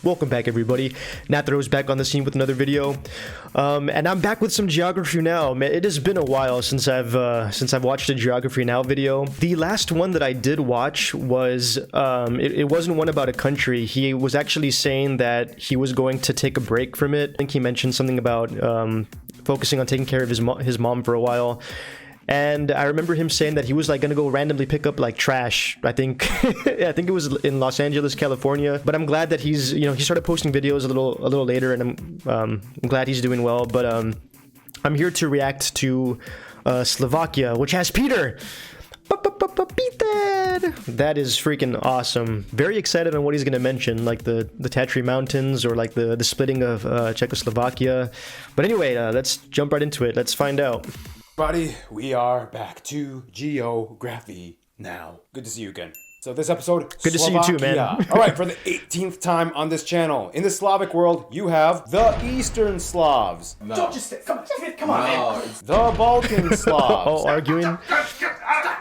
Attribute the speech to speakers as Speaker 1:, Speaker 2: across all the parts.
Speaker 1: Welcome back, everybody. Nathurow back on the scene with another video, and I'm back with some Geography Now. Man, it has been a while since I've watched a Geography Now video. The last one that I did watch was it wasn't one about a country. He was actually saying that he was going to take a break from it. I think he mentioned something about focusing on taking care of his mom for a while. And I remember him saying that he was like gonna go randomly pick up like trash. I think I think it was in Los Angeles, California. But I'm glad that he's, he started posting videos a little later, and I'm glad he's doing well. But I'm here to react to Slovakia, which has Peter. PPPeter. That is freaking awesome. Very excited on what he's gonna mention, like the Tatry Mountains or like the splitting of Czechoslovakia. But anyway, let's jump right into it. Let's find out.
Speaker 2: Everybody, we are back to Geography Now. Good to see you again. So this episode,
Speaker 1: good to see you too, man.
Speaker 2: Alright, for the 18th time on this channel. In the Slavic world, you have the Eastern Slavs.
Speaker 3: No. Don't just come on, man.
Speaker 2: The Balkan Slavs.
Speaker 1: Oh, arguing.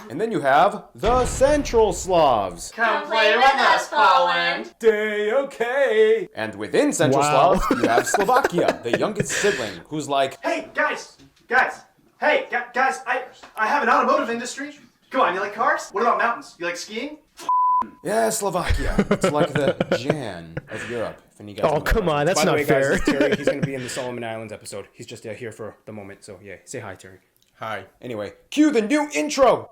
Speaker 2: And then you have the Central Slavs.
Speaker 3: Come play with us, Poland.
Speaker 2: Okay. And within Central Slavs, you have Slovakia, the youngest sibling, who's like,
Speaker 3: hey, guys. Hey, guys, I have an automotive industry. Come on, you like cars? What about mountains? You like skiing?
Speaker 2: yeah, Slovakia. It's like the Jan of Europe. If you guys
Speaker 1: come on, that's not fair.
Speaker 4: Guys, Terry, he's going to be in the Solomon Islands episode. He's just here for the moment, so yeah, say hi, Terry.
Speaker 2: Hi. Anyway, cue the new intro.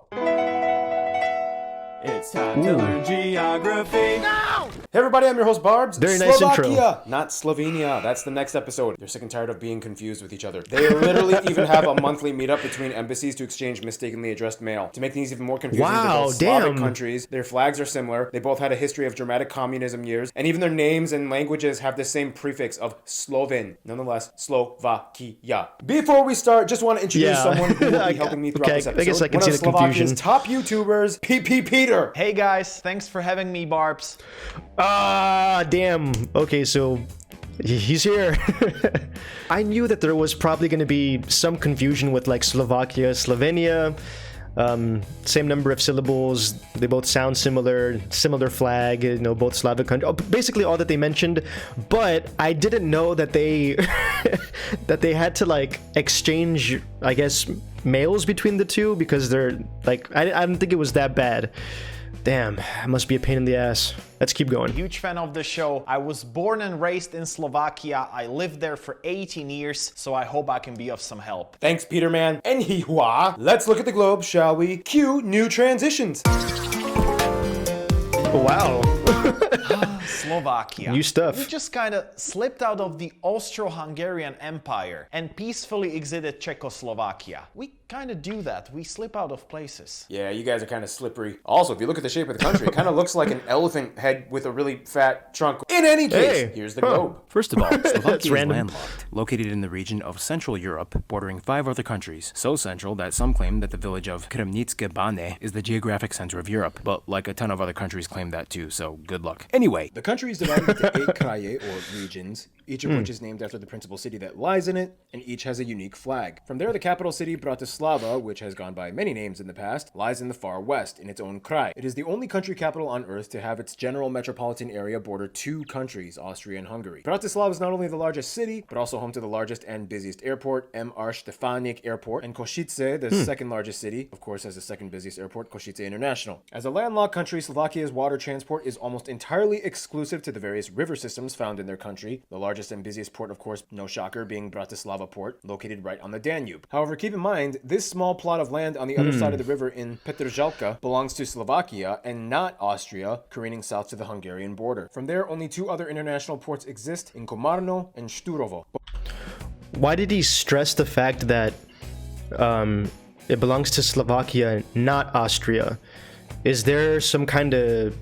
Speaker 5: It's time to learn geography. No!
Speaker 2: Hey everybody, I'm your host Barbs.
Speaker 1: Very nice
Speaker 2: Slovakia,
Speaker 1: intro.
Speaker 2: not Slovenia. That's the next episode. They're sick and tired of being confused with each other. They literally even have a monthly meetup between embassies to exchange mistakenly addressed mail. To make things even more confusing, they're both Slavic countries. Their flags are similar. They both had a history of dramatic communism years, and even their names and languages have the same prefix of Slovene. Nonetheless, Slovakia. Before we start, just want to introduce someone who will be helping me throughout this episode.
Speaker 1: I guess I can see the
Speaker 2: Slovakia's
Speaker 1: confusion.
Speaker 2: top YouTubers, PPPeter.
Speaker 6: Hey guys, thanks for having me, Barbs.
Speaker 1: Damn. Okay, so he's here. I knew that there was probably going to be some confusion with like Slovakia, Slovenia. Same number of syllables. They both sound similar flag, both Slavic countries. Basically all that they mentioned. But I didn't know that they that they had to like exchange, I guess, mails between the two, because they're like, I didn't think it was that bad. Damn, it must be a pain in the ass. Let's keep going.
Speaker 6: Huge fan of the show. I was born and raised in Slovakia. I lived there for 18 years, so I hope I can be of some help.
Speaker 2: Thanks, Peter Man. Anyway, let's look at the globe, shall we? Cue new transitions.
Speaker 1: Wow.
Speaker 6: Slovakia.
Speaker 1: New stuff.
Speaker 6: We just kind of slipped out of the Austro-Hungarian Empire and peacefully exited Czechoslovakia. We kind of do that. We slip out of places.
Speaker 2: Yeah, you guys are kind of slippery. Also, if you look at the shape of the country, it kind of looks like an elephant head with a really fat trunk. In any case, here's the globe.
Speaker 5: First of all, Slovakia is landlocked, located in the region of Central Europe, bordering 5 other countries. So central that some claim that the village of Kremnitske Bane is the geographic center of Europe, but like a ton of other countries claim that too, so good luck. Anyway,
Speaker 4: the country is divided into 8 kraje, or regions, each of which is named after the principal city that lies in it, and each has a unique flag. From there, the capital city, Bratislava, which has gone by many names in the past, lies in the far west, in its own kraj. It is the only country capital on Earth to have its general metropolitan area border 2 countries, Austria and Hungary. Bratislava is not only the largest city, but also home to the largest and busiest airport, M.R. Stefanik Airport, and Košice, the second largest city, of course, has the second busiest airport, Košice International. As a landlocked country, Slovakia's water transport is almost entirely exclusive to the various river systems found in their country, the largest and busiest port, of course, no shocker, being Bratislava Port, located right on the Danube. However, keep in mind, this small plot of land on the other side of the river in Petržalka belongs to Slovakia and not Austria, careening south to the Hungarian border. From there, only 2 other international ports exist in Komarno and Šturovo.
Speaker 1: Why did he stress the fact that it belongs to Slovakia, not Austria? Is there some kind of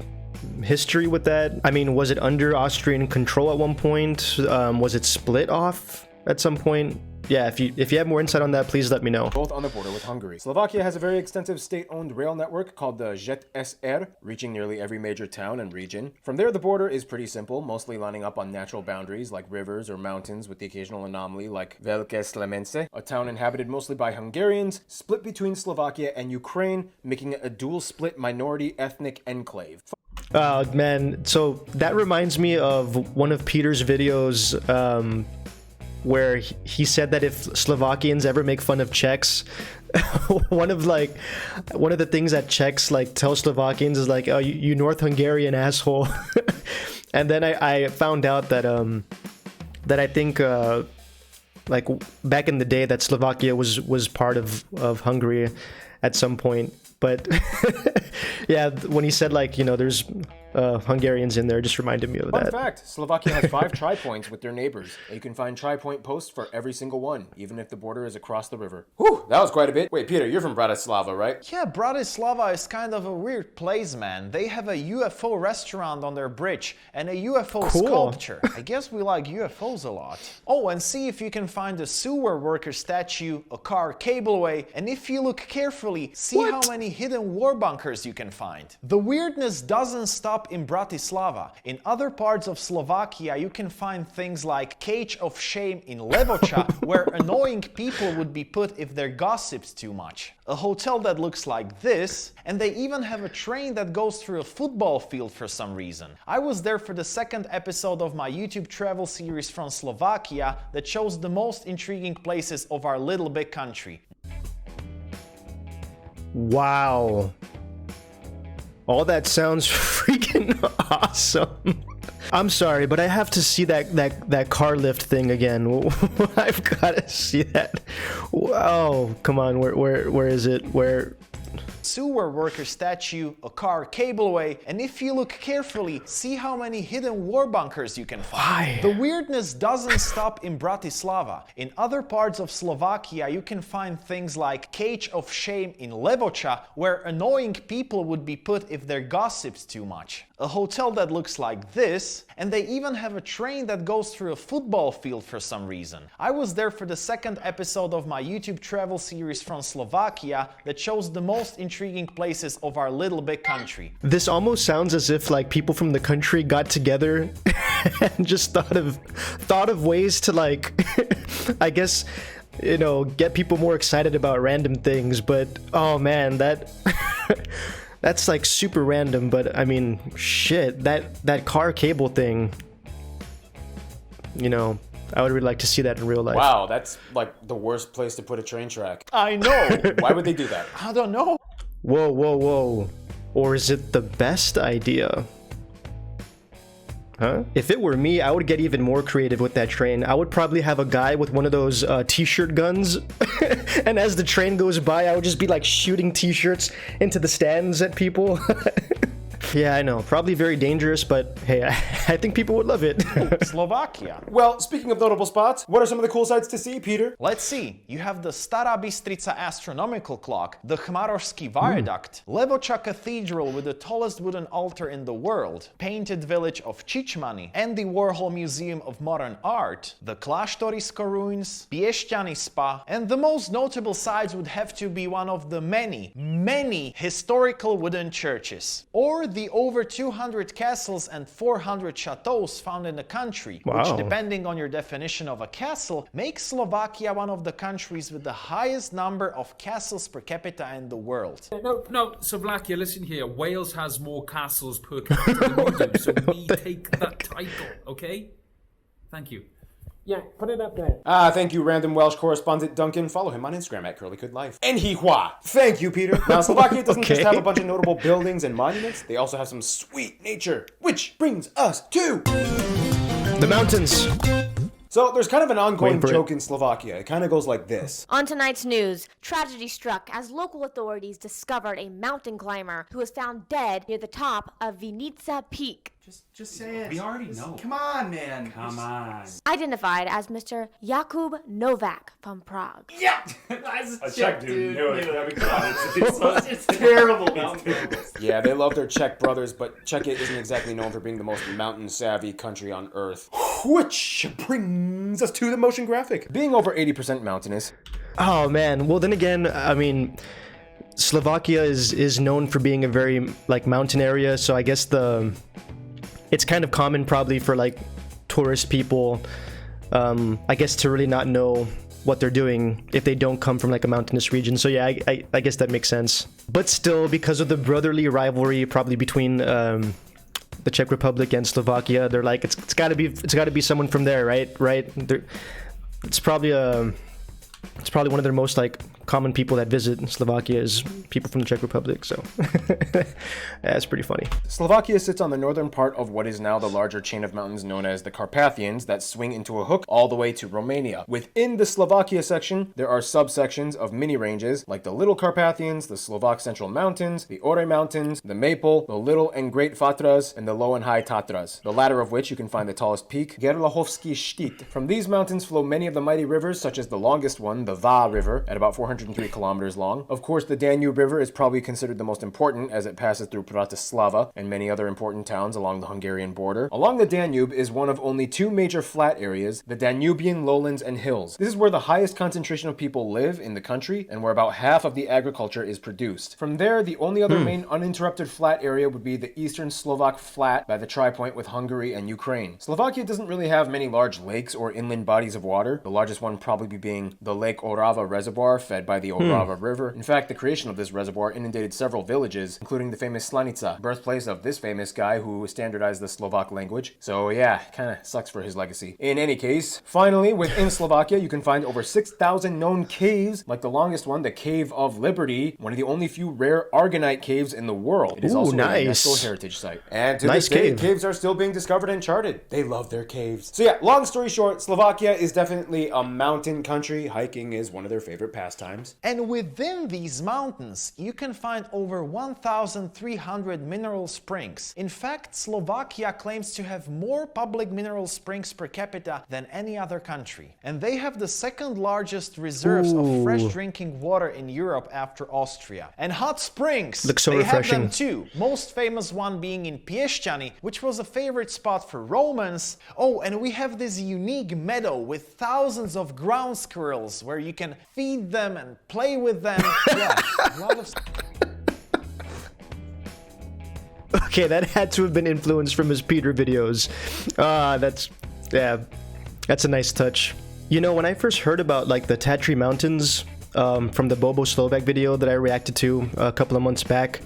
Speaker 1: history with that? I mean, was it under Austrian control at one point? Was it split off at some point? Yeah, if you have more insight on that, please let me know.
Speaker 4: Both on the border with Hungary. Slovakia has a very extensive state-owned rail network called the ZSR, reaching nearly every major town and region. From there, the border is pretty simple, mostly lining up on natural boundaries like rivers or mountains, with the occasional anomaly like Velké Slemence, a town inhabited mostly by Hungarians, split between Slovakia and Ukraine, making it a dual-split minority ethnic enclave.
Speaker 1: Man, so that reminds me of one of Peter's videos where he said that if Slovakians ever make fun of Czechs, one of the things that Czechs like tell Slovakians is like, oh, you North Hungarian asshole. And then I found out that that I think like back in the day that Slovakia was part of Hungary at some point. But yeah, when he said like, you know, there's Hungarians in there, it just reminded me of that.
Speaker 4: Fun fact, Slovakia has 5 tri-points with their neighbors. And you can find tri-point posts for every single one, even if the border is across the river.
Speaker 2: Whew, that was quite a bit. Wait, Peter, you're from Bratislava, right?
Speaker 6: Yeah, Bratislava is kind of a weird place, man. They have a UFO restaurant on their bridge and a UFO sculpture. I guess we like UFOs a lot. Oh, and see if you can find a sewer worker statue, a car cableway, and if you look carefully, see how many hidden war bunkers you can find. The weirdness doesn't stop in Bratislava. In other parts of Slovakia, you can find things like Cage of Shame in Levoča, where annoying people would be put if they're gossiped too much. A hotel that looks like this, and they even have a train that goes through a football field for some reason. I was there for the second episode of my YouTube travel series from Slovakia that shows the most intriguing places of our little big country.
Speaker 1: Wow. All that sounds freaking awesome. I'm sorry, but I have to see that car lift thing again. I've got to see that. Oh, come on. Where is it? Where?
Speaker 6: Sewer worker statue, a car cableway, and if you look carefully, see how many hidden war bunkers you can find. The weirdness doesn't stop in Bratislava. In other parts of Slovakia, you can find things like Cage of Shame in Levoča, where annoying people would be put if they're gossiped too much. A hotel that looks like this, and they even have a train that goes through a football field for some reason. I was there for the second episode of my YouTube travel series from Slovakia that shows the most intriguing places of our little big country.
Speaker 1: This almost sounds as if like people from the country got together and just thought of ways to like I guess, you know, get people more excited about random things, but oh man, that's like super random. But I mean, shit, that car cable thing, you know, I would really like to see that in real life.
Speaker 2: Wow, that's like the worst place to put a train track.
Speaker 6: I know.
Speaker 2: Why would they do that?
Speaker 6: I don't know.
Speaker 1: Whoa. Or is it the best idea? Huh? If it were me, I would get even more creative with that train. I would probably have a guy with one of those t-shirt guns. And as the train goes by, I would just be like shooting t-shirts into the stands at people. Yeah, I know. Probably very dangerous, but hey, I think people would love it.
Speaker 6: Slovakia.
Speaker 2: Well, speaking of notable spots, what are some of the cool sights to see, Peter?
Speaker 6: Let's see. You have the Stará Bystrica astronomical clock, the Chmarovský viaduct, Levoča Cathedral with the tallest wooden altar in the world, painted village of Čičmany, Andy Warhol Museum of Modern Art, the Kláštorisko ruins, Piešťany spa, and the most notable sites would have to be one of the many historical wooden churches, or the over 200 castles and 400 chateaus found in the country, which, depending on your definition of a castle, makes Slovakia one of the countries with the highest number of castles per capita in the world.
Speaker 7: No, Slovakia, listen here. Wales has more castles per capita than we do, so we take that title, okay? Thank you.
Speaker 8: Yeah, put it up there.
Speaker 2: Thank you, random Welsh correspondent Duncan. Follow him on Instagram at CurlyCoodLife. And Hihua. Thank you, Peter. Now, Slovakia doesn't just have a bunch of notable buildings and monuments. They also have some sweet nature, which brings us to
Speaker 1: the mountains.
Speaker 2: So there's kind of an ongoing joke in Slovakia. It kind of goes like this.
Speaker 9: On tonight's news, tragedy struck as local authorities discovered a mountain climber who was found dead near the top of Vinica Peak.
Speaker 3: Just say it.
Speaker 7: We already know.
Speaker 3: Come on, man.
Speaker 7: Come on.
Speaker 9: Identified as Mr. Jakub Novak from Prague.
Speaker 3: Yeah! That's
Speaker 8: A Czech dude knew it. I mean, it's terrible.
Speaker 2: Yeah, they love their Czech brothers, but Czechia isn't exactly known for being the most mountain-savvy country on Earth. Which brings us to the motion graphic.
Speaker 4: Being over 80% mountainous.
Speaker 1: Oh man, well then again, I mean, Slovakia is known for being a very like mountain area, so I guess it's kind of common probably for like tourist people, I guess, to really not know what they're doing if they don't come from like a mountainous region. So yeah, I guess that makes sense. But still, because of the brotherly rivalry probably between the Czech Republic and Slovakia. They're like, it's got to be someone from there, right? It's probably one of their most like common people that visit Slovakia is people from the Czech Republic, so that's pretty funny.
Speaker 4: Slovakia sits on the northern part of what is now the larger chain of mountains known as the Carpathians that swing into a hook all the way to Romania. Within the Slovakia section, there are subsections of mini ranges like the Little Carpathians, the Slovak Central Mountains, the Ore Mountains, the Maple, the Little and Great Fatras, and the Low and High Tatras, the latter of which you can find the tallest peak, Gerlachowski Štit. From these mountains flow many of the mighty rivers, such as the longest one, the Va River, at about 403 kilometers long. Of course, the Danube River is probably considered the most important as it passes through Bratislava and many other important towns along the Hungarian border. Along the Danube is one of only two major flat areas, the Danubian lowlands and hills. This is where the highest concentration of people live in the country and where about half of the agriculture is produced. From there, the only other main uninterrupted flat area would be the eastern Slovak flat by the tri-point with Hungary and Ukraine. Slovakia doesn't really have many large lakes or inland bodies of water, the largest one probably being the Lake Orava Reservoir fed by the Orava River. In fact, the creation of this reservoir inundated several villages, including the famous Slanica, birthplace of this famous guy who standardized the Slovak language. So yeah, kinda sucks for his legacy. In any case, finally, within Slovakia, you can find over 6,000 known caves, like the longest one, the Cave of Liberty, one of the only few rare Argonite caves in the world. It is also a UNESCO heritage site.
Speaker 2: And to this day, caves are still being discovered and charted. They love their caves. So yeah, long story short, Slovakia is definitely a mountain country. Hiking is one of their favorite pastimes.
Speaker 6: And within these mountains, you can find over 1,300 mineral springs. In fact, Slovakia claims to have more public mineral springs per capita than any other country. And they have the second largest reserves of fresh drinking water in Europe after Austria. And hot springs,
Speaker 1: looks so
Speaker 6: they
Speaker 1: refreshing.
Speaker 6: have them too. Most famous one being in Piešťany, which was a favorite spot for Romans. Oh, and we have this unique meadow with thousands of ground squirrels where you can feed them and play with them. Yeah, a lot of...
Speaker 1: Okay, that had to have been influenced from his Peter videos. That's a nice touch. You know, when I first heard about like the Tatry Mountains from the Bobo Slovak video that I reacted to a couple of months back,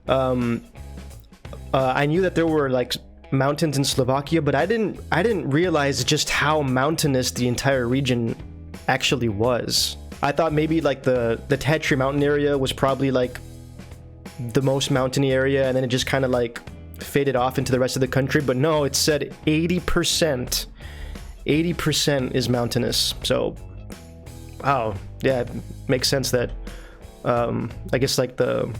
Speaker 1: I knew that there were like mountains in Slovakia, but I didn't realize just how mountainous the entire region actually was. I thought maybe like the Tatry mountain area was probably like the most mountainy area, and then it just kind of like faded off into the rest of the country. But no, it said 80% is mountainous. So wow, yeah, it makes sense that I guess like the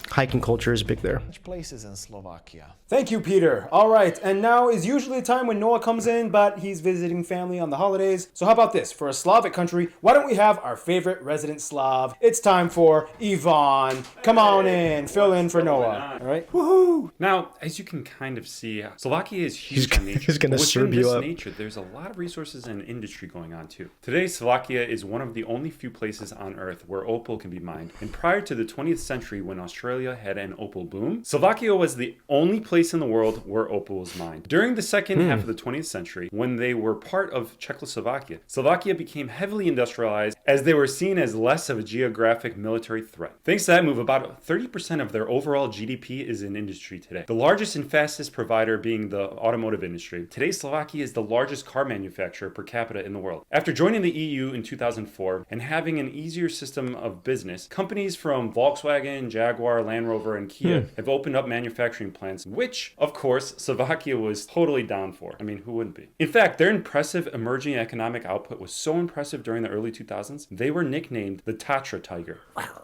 Speaker 1: hiking culture is big there.
Speaker 6: Places in Slovakia.
Speaker 2: Thank you, Peter. All right, and now is usually a time when Noah comes in, but he's visiting family on the holidays. So how about this? For a Slavic country, why don't we have our favorite resident Slav? It's time for Ivan. Come on in, fill in for Noah. All right?
Speaker 10: Woohoo! Now, as you can kind of see, Slovakia is huge in nature.
Speaker 1: He's gonna serve you up.
Speaker 10: Within this nature, there's a lot of resources and industry going on too. Today, Slovakia is one of the only few places on Earth where opal can be mined. And prior to the 20th century, when Australia had an opal boom, Slovakia was the only place in the world where opal was mined. During the second half of the 20th century, when they were part of Czechoslovakia, Slovakia became heavily industrialized as they were seen as less of a geographic military threat. Thanks to that move, about 30% of their overall GDP is in industry today. The largest and fastest provider being the automotive industry. Today, Slovakia is the largest car manufacturer per capita in the world. After joining the EU in 2004 and having an easier system of business, companies from Volkswagen, Jaguar, Land Rover, and Kia have opened up manufacturing plants, which, of course, Slovakia was totally down for. I mean, who wouldn't be? In fact, their impressive emerging economic output was so impressive during the early 2000s, they were nicknamed the Tatra Tiger.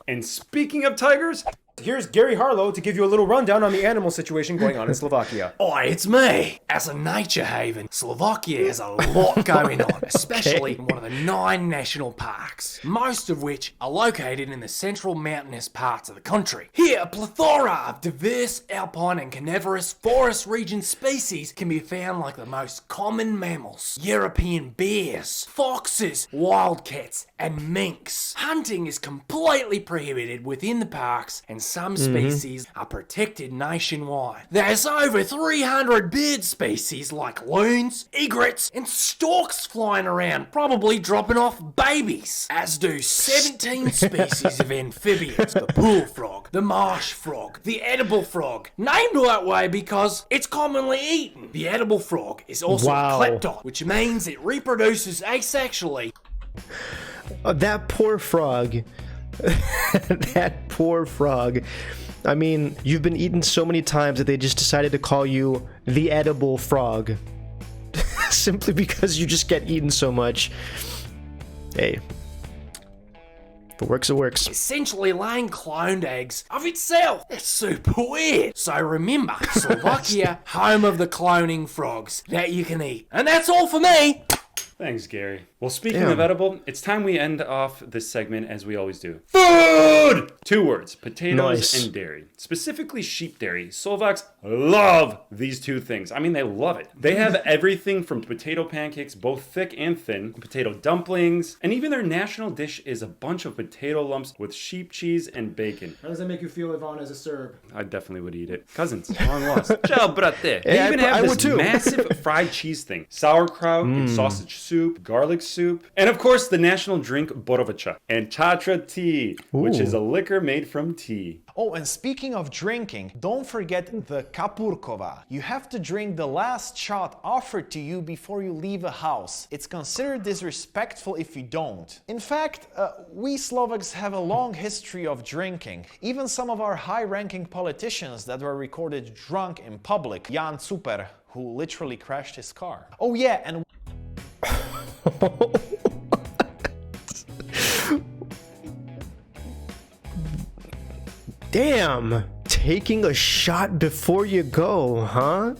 Speaker 10: And speaking of tigers,
Speaker 2: here's Gary Harlow to give you a little rundown on the animal situation going on in Slovakia.
Speaker 11: Oi, it's me. As a nature haven, Slovakia has a lot going on, especially in one of the 9 national parks, most of which are located in the central mountainous parts of the country. Here, a plethora of diverse alpine and carnivorous forest region species can be found, like the most common mammals, European bears, foxes, wildcats, and minks. Hunting is completely prohibited within the parks, and and some species are protected nationwide. There's over 300 bird species like loons, egrets, and storks flying around, probably dropping off babies, as do 17 species of amphibians, the bullfrog, the marsh frog, the edible frog, named that way because it's commonly eaten. The edible frog is also a klepton, which means it reproduces asexually.
Speaker 1: That poor frog. That poor frog. I mean, you've been eaten so many times that they just decided to call you the edible frog. Simply because you just get eaten so much. Hey. If it works, it works.
Speaker 11: Essentially laying cloned eggs of itself. That's super weird. So remember, Slovakia, home of the cloning frogs that you can eat. And that's all for me.
Speaker 10: Thanks, Gary. Well, speaking of edible, it's time we end off this segment as we always do. Food! 2 words, potatoes and dairy. Specifically sheep dairy. Slovaks love these 2 things. I mean, they love it. They have everything from potato pancakes, both thick and thin, potato dumplings, and even their national dish is a bunch of potato lumps with sheep cheese and bacon.
Speaker 4: How does that make you feel, Ivan, as a Serb?
Speaker 10: I definitely would eat it. Cousins, long lost. Ciao, brate. They even have this massive fried cheese thing. Sauerkraut and sausage soup, garlic soup, and of course the national drink borovica and chatra tea, which is a liquor made from tea.
Speaker 6: Oh, and speaking of drinking, don't forget the kapurkova. You have to drink the last shot offered to you before you leave a house. It's considered disrespectful if you don't. In fact, we Slovaks have a long history of drinking. Even some of our high-ranking politicians that were recorded drunk in public. Jan Super, who literally crashed his car. Oh yeah, and
Speaker 1: damn, taking a shot before you go, huh?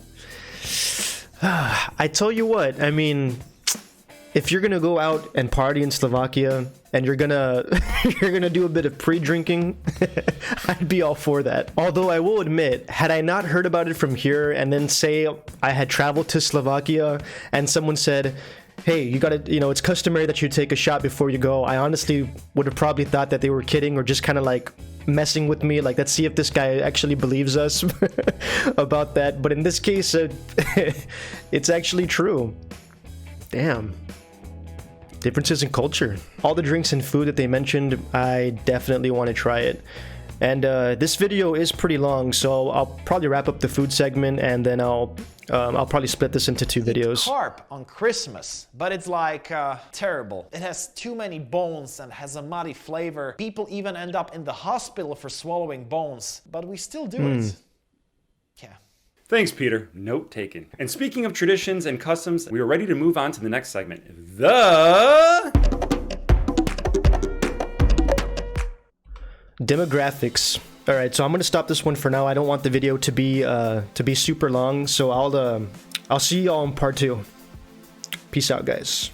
Speaker 1: I tell you what, I mean, if you're gonna go out and party in Slovakia and you're gonna do a bit of pre-drinking, I'd be all for that. Although I will admit, had I not heard about it from here and then say I had traveled to Slovakia and someone said, hey, you gotta, it's customary that you take a shot before you go, I honestly would have probably thought that they were kidding or just kind of like messing with me, like, let's see if this guy actually believes us about that. But in this case, it's actually true. Damn. Differences in culture. All the drinks and food that they mentioned, I definitely want to try it. And this video is pretty long, so I'll probably wrap up the food segment and then I'll probably split this into 2 videos.
Speaker 6: Carp on Christmas, but it's like terrible. It has too many bones and has a muddy flavor. People even end up in the hospital for swallowing bones, but we still do it. Yeah.
Speaker 10: Thanks, Peter. Note taken. And speaking of traditions and customs, we are ready to move on to the next segment. The
Speaker 1: demographics. All right, so I'm gonna stop this one for now. I don't want the video to be super long, so I'll see y'all in part 2. Peace out, guys.